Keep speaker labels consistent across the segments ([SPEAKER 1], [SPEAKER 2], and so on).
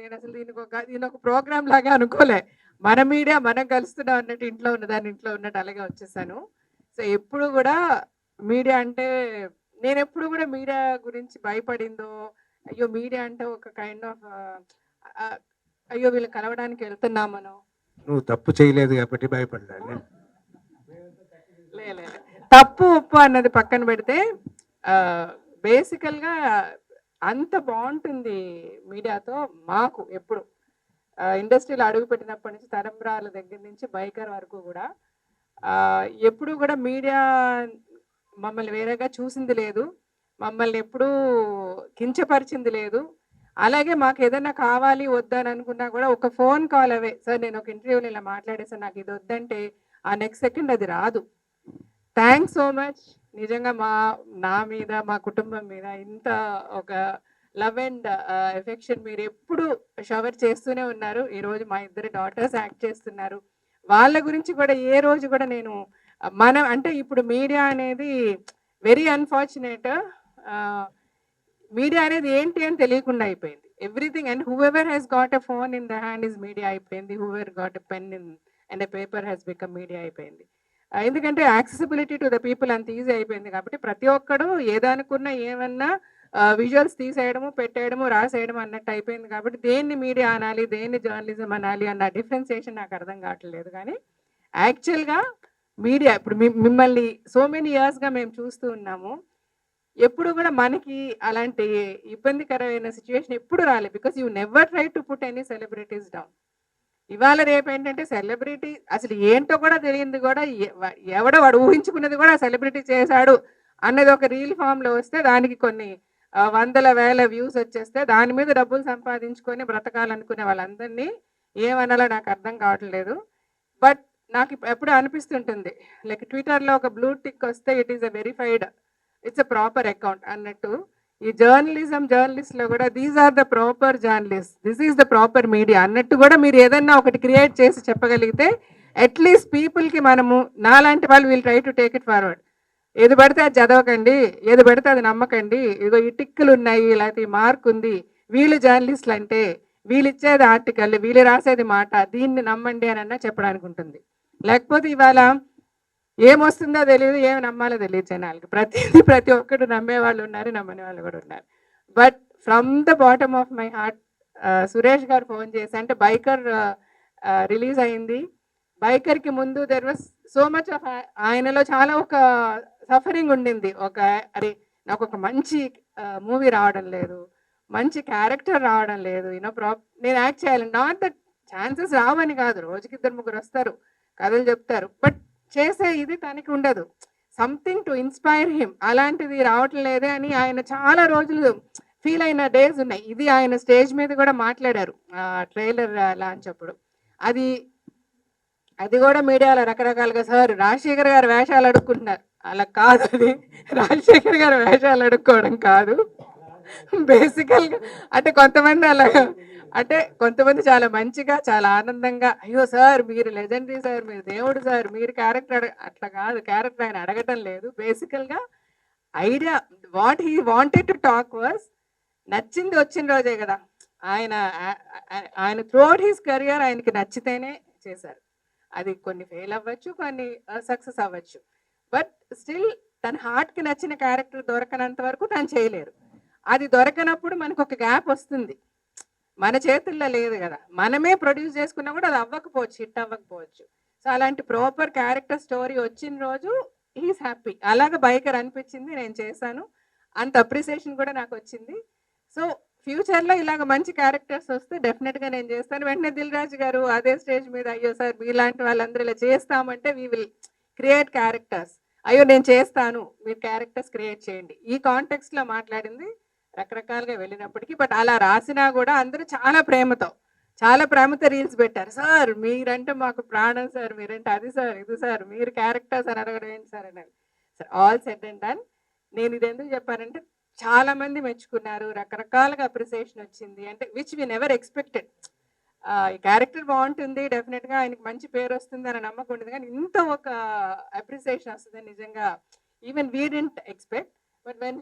[SPEAKER 1] నేను అసలు దీని ఒక ప్రోగ్రామ్ లాగా అనుకోలే. మన మీడియా మనం కలుస్తున్నాం అన్నట్టు ఇంట్లో ఉన్నదాన్ని ఇంట్లో ఉన్నట్టు అలాగే వచ్చేసాను. సో, ఎప్పుడు గూడా మీడియా అంటే నేనెప్పుడు గూడా మీడియా గురించి భయపడిందో, అయ్యో! మీడియా అంటే ఒక కైండ్ ఆఫ్ ఆహ్, అయ్యో! వీళ్ళని కలవడానికి వెళ్తున్నాం మనం.
[SPEAKER 2] నువ్వు తప్పు చేయలేదు కాబట్టి భయపడ్డా నేను.
[SPEAKER 1] లే. తప్పు, ఒప్పు అన్నది పక్కన పెడితే బేసికల్‌గా అంత బావుంటుంది మీడియాతో మాకు ఎప్పుడు. ఇండస్ట్రీలో అడుగుపెట్టినప్పటి నుంచి తరంబ్రాల దగ్గర నుంచి బైకర్ వరకు గూడా ఎప్పుడు గూడా మీడియా మమ్మల్ని వేరేగా చూసింది లేదు. మమ్మల్ని ఎప్పుడూ కించపరిచింది లేదు. అలాగే మాకేదన్నా కావాలి, వద్దని అనుకున్నా గూడా ఒక ఫోన్ కాల్ అవే. సార్ నేను ఒక ఇంటర్వ్యూలో ఇలా మాట్లాడేసాను. నాకిది వద్దంటే ఆ నెక్స్ట్ సెకండ్ అది రాదు. Thanks so much. నిజంగా నా మీద, మా కుటుంబం మీద ఇంత ఒక లవ్ అండ్ ఎఫెక్షన్ మీరెప్పుడు షవర్ చేస్తూనే ఉన్నారు. ఈరోజు మా ఇద్దరు డాటర్స్ యాక్ట్ చేస్తున్నారు. వాళ్ళ గురించి కూడా ఏ రోజు కూడా నేను మనం అంటే ఇప్పుడు మీడియా అనేది వెరీ అన్‌ఫార్చునేట్. మీడియా అనేది ఏంటి అని తెలియకుండా అయిపోయింది. Everything and whoever has got a phone in the hand is media అయిపోయింది. Whoever got a pen and a paper has become media అయిపోయింది. ఎందుకంటే యాక్సెసిబిలిటీ టు ద పీపుల్ అంత ఈజీ అయిపోయింది కాబట్టి ప్రతి ఒక్కడు ఏదనుకున్నా ఏమన్నా విజువల్స్ తీసేయడము, పెట్టేయడము, రాసేయడం అన్నట్టు అయిపోయింది కాబట్టి దేన్ని మీడియా అనాలి, దేన్ని జర్నలిజం అనాలి అన్న డిఫరెన్సియేషన్ నాకు అర్థం కావట్లేదు. కానీ యాక్చువల్‌గా మీడియా ఇప్పుడు మిమ్మల్ని సో మెనీ ఇయర్స్‌గా మేము చూస్తూ ఉన్నాము. ఎప్పుడు కూడా మనకి అలాంటి ఇబ్బందికరమైన సిట్యుయేషన్ ఎప్పుడు రాలేదు. Because you never try to put any celebrities down. ఇవాళ రేపేంటంటే సెలబ్రిటీ అసలు ఏంటో కూడా తెలియంది కూడా ఎవడో వాడు ఊహించుకున్నది కూడా సెలబ్రిటీ చేశాడు అన్నది ఒక రీల్ ఫామ్‌లో వస్తే దానికి కొన్ని వందల వేల వ్యూస్ వచ్చేస్తే దాని మీద డబ్బులు సంపాదించుకొని బ్రతకాలనుకునే వాళ్ళందరినీ ఏమనాలో నాకు అర్థం కావట్లేదు. బట్ నాకు ఎప్పుడూ అనిపిస్తుంటుంది లైక్ ట్విట్టర్‌లో ఒక బ్లూ టిక్ వస్తే it is a verified, it's a proper account అన్నట్టు ఈ జర్నలిస్ట్‌లో కూడా these are the proper journalist, this is the proper media అన్నట్టు కూడా మీరు ఏదన్నా ఒకటి క్రియేట్ చేసి చెప్పగలిగితే అట్లీస్ట్ పీపుల్‌కి మనము నాలాంటి వాళ్ళు will try to take it forward. ఏది పడితే అది చదవకండి, ఏది పడితే అది నమ్మకండి, ఇదిగో ఈ టిక్కులు ఉన్నాయి, లేకపోతే ఈ మార్క్ ఉంది, వీళ్ళు జర్నలిస్టులు అంటే వీళ్ళు ఇచ్చేది ఆర్టికల్, వీళ్ళు రాసేది మాట, దీన్ని నమ్మండి అని చెప్పడానికి ఉంటుంది. లేకపోతే ఇవాళ ఏమొస్తుందో తెలియదు, ఏమి నమ్మాలో తెలియదు జనాలకి. ప్రతి ఒక్కరు నమ్మేవాళ్ళు ఉన్నారు, నమ్మని వాళ్ళు కూడా ఉన్నారు. But from the bottom of my heart Suresh garu phone చేసి అంటే బైకర్ రిలీజ్ అయింది. బైకర్‌కి ముందు there was so much of ఆయనలో చాలా ఒక సఫరింగ్ ఉండింది. అరే నాకు ఒక మంచి మూవీ రావడం లేదు, మంచి క్యారెక్టర్ రావడం లేదు, నేను యాక్ట్ చేయాలి. నాట్ దట్ ఛాన్సెస్ రావని కాదు, రోజుకి ఇద్దరు ముగ్గురు వస్తారు, కథలు చెప్తారు, బట్ చేసే ఇది తనకి ఉండదు. సంథింగ్ టు ఇన్స్పైర్ హిమ్ అలాంటిది రావటం లేదే అని ఆయన చాలా రోజులు ఫీల్ అయిన డేస్ ఉన్నాయి. ఇది ఆయన స్టేజ్ మీద కూడా మాట్లాడారు ట్రైలర్ లాంచ్ అప్పుడు. అది అది కూడా మీడియాలో రకరకాలుగా సార్ రాజశేఖర్ గారు వేషాలు అడుక్కుంటున్నారు. అలా కాదు, అది రాజశేఖర్ గారు వేషాలు అడుక్కోవడం కాదు. బేసికల్‌గా అంటే కొంతమంది అలాగా అంటే కొంతమంది చాలా మంచిగా, చాలా ఆనందంగా అయ్యో! సార్ మీరు లెజెండరీ సార్, మీరు దేవుడు సార్, మీరు క్యారెక్టర్ అట్లా కాదు. క్యారెక్టర్ ఆయన అడగటం లేదు. బేసికల్‌గా idea what he wanted to talk was నచ్చింది వచ్చిన రోజే కదా! ఆయన ఆయన త్రూఅవుట్ హిస్ కెరియర్ ఆయనకి నచ్చితేనే చేశారు. అది కొన్ని ఫెయిల్ అవ్వచ్చు, కొన్ని సక్సెస్ అవ్వచ్చు. బట్ స్టిల్ తన హార్ట్‌కి నచ్చిన క్యారెక్టర్ దొరకనంత వరకు తను చేయలేరు. అది దొరకనప్పుడు మనకు ఒక గ్యాప్ వస్తుంది. మన చేతుల్లో లేదు కదా! మనమే ప్రొడ్యూస్ చేసుకున్నా కూడా అది అవ్వకపోవచ్చు, హిట్ అవ్వకపోవచ్చు. సో, అలాంటి ప్రాపర్ క్యారెక్టర్ స్టోరీ వచ్చిన రోజు హి ఈస్ హ్యాపీ. అలాగా బైకర్ అనిపించింది, నేను చేశాను. అంత అప్రిసియేషన్ కూడా నాకొచ్చింది. సో, ఫ్యూచర్‌లో ఇలాగ మంచి క్యారెక్టర్స్ వస్తే డెఫినిట్‌గా నేను చేస్తాను. వెంటనే దిల్ రాజు గారు అదే స్టేజ్ మీద అయ్యో! సార్ మీలాంటి వాళ్ళందరూ ఇలా చేస్తామంటే వి విల్ క్రియేట్ క్యారెక్టర్స్. అయ్యో! నేను చేస్తాను, మీరు క్యారెక్టర్స్ క్రియేట్ చేయండి. ఈ కాంటెక్స్ట్‌లో మాట్లాడింది రకరకాలుగా వెళ్ళినప్పటికీ బట్ అలా రాసినా కూడా అందరూ చాలా ప్రేమతో రీల్స్ పెట్టారు. సార్ మీరంటే మాకు ప్రాణం సార్, మీరంటే అది సార్, ఇది సార్, మీరు క్యారెక్టర్స్ అని అడగడం ఏంటి సార్ అని. Sir all said and done. నేను ఇది ఎందుకు చెప్పానంటే చాలా మంది మెచ్చుకున్నారు, రకరకాలుగా అప్రిసియేషన్ వచ్చింది. అంటే విచ్ వి నెవర్ ఎక్స్పెక్టెడ్. ఈ క్యారెక్టర్ బాగుంటుంది, డెఫినెట్‌గా ఆయనకి మంచి పేరు వస్తుంది అనే నమ్మకం ఉండేది. కానీ ఇంత ఒక అప్రిసియేషన్ వస్తుందని నిజంగా even we didn't expect. But when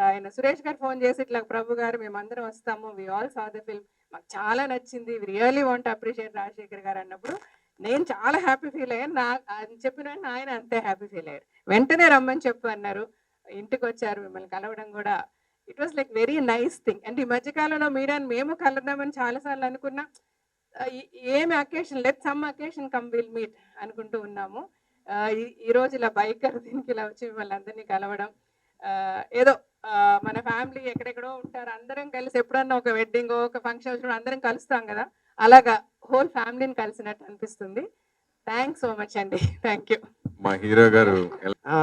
[SPEAKER 1] ఆయన సురేష్ గారు ఫోన్ చేసి ఇట్లా ప్రభు గారు మేమందరం వస్తాము, we all saw the film, మాకు చాలా నచ్చింది, రియల్లీ వాంట్ అప్రిషియేట్ రాజశేఖర్ గారు అన్నప్పుడు నేను చాలా హ్యాపీ ఫీల్ అయ్యాను. అని చెప్పిన వెంటనే ఆయన అంతే హ్యాపీ ఫీల్ అయ్యారు. వెంటనే రమ్మని చెప్పు అన్నారు. ఇంటికి వచ్చారు, మిమ్మల్ని కలవడం కూడా it was like very nice thing. అంటే ఈ మధ్యకాలంలో మీరని మేము కలుద్దామని చాలాసార్లు అనుకున్నా, ఏమి అకేషన్ లేదు, some occasion come will meet అనుకుంటూ ఉన్నాము. ఈ రోజు ఇలా బైకర్ దీనికి ఇలా వచ్చి మిమ్మల్ని అందరినీ కలవడం, ఏదో మన ఫ్యామిలీ ఎక్కడెక్కడో ఉంటారు, అందరం కలిసి ఎప్పుడన్నా ఒక వెడ్డింగ్ ఒక ఫంక్షన్ వచ్చినప్పుడు అందరం కలుస్తాం కదా, అలాగా హోల్ ఫ్యామిలీని కలిసినట్టు అనిపిస్తుంది. థ్యాంక్స్ సో మచ్ అండి. Thank you.
[SPEAKER 3] మా హీరో గారు
[SPEAKER 2] ఆ,